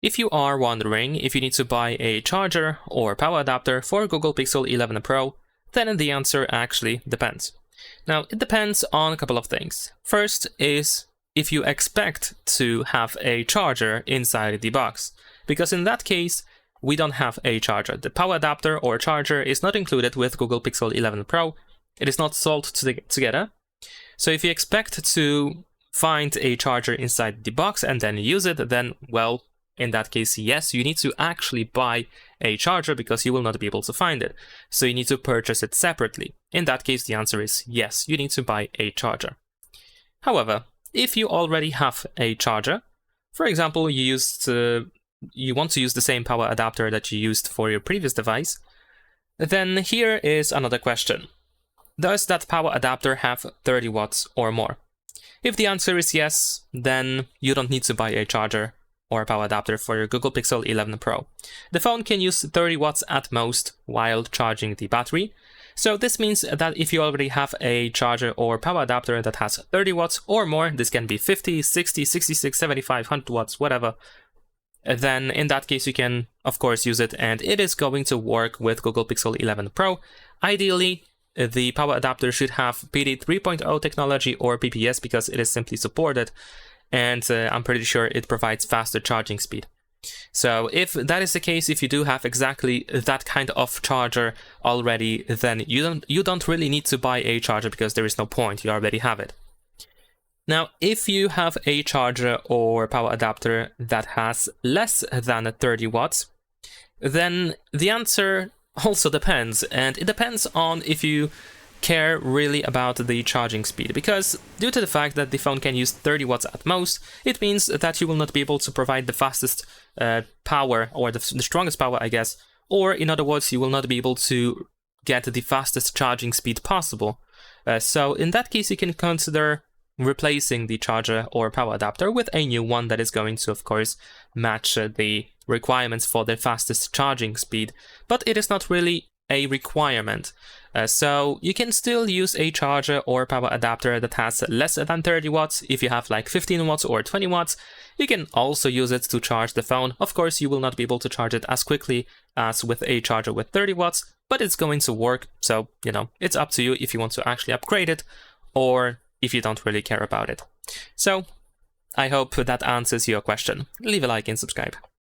If you are wondering if you need to buy a charger or power adapter for Google Pixel 11 Pro, then the answer actually depends. Now, it depends on a couple of things. First is if you expect to have a charger inside the box, because in that case, we don't have a charger. The power adapter or charger is not included with Google Pixel 11 Pro. It is not sold together. So if you expect to find a charger inside the box and then use it, then, well, in that case, yes, you need to actually buy a charger because you will not be able to find it. So you need to purchase it separately. In that case, the answer is yes, you need to buy a charger. However, if you already have a charger, for example, you want to use the same power adapter that you used for your previous device, then here is another question. Does that power adapter have 30 watts or more? If the answer is yes, then you don't need to buy a charger or a power adapter for your Google Pixel 11 Pro. The phone can use 30 watts at most while charging the battery. So this means that if you already have a charger or power adapter that has 30 watts or more, this can be 50, 60, 66, 75, 100 watts, whatever, then in that case you can of course use it and it is going to work with Google Pixel 11 Pro. Ideally, the power adapter should have PD 3.0 technology or PPS because it is simply supported, and I'm pretty sure it provides faster charging speed. So if that is the case, if you do have exactly that kind of charger already, then you don't really need to buy a charger because there is no point, you already have it. Now, if you have a charger or power adapter that has less than 30 watts, then the answer also depends, and it depends on if you care really about the charging speed, because due to the fact that the phone can use 30 watts at most, it means that you will not be able to provide the fastest power or the strongest power, I guess, or in other words, you will not be able to get the fastest charging speed possible. So in that case, you can consider replacing the charger or power adapter with a new one that is going to, of course, match the requirements for the fastest charging speed, but it is not really a requirement. So you can still use a charger or power adapter that has less than 30 watts. If you have like 15 watts or 20 watts, you can also use it to charge the phone. Of course, you will not be able to charge it as quickly as with a charger with 30 watts, but it's going to work. So, you know, it's up to you if you want to actually upgrade it or if you don't really care about it. So I hope that answers your question. Leave a like and subscribe.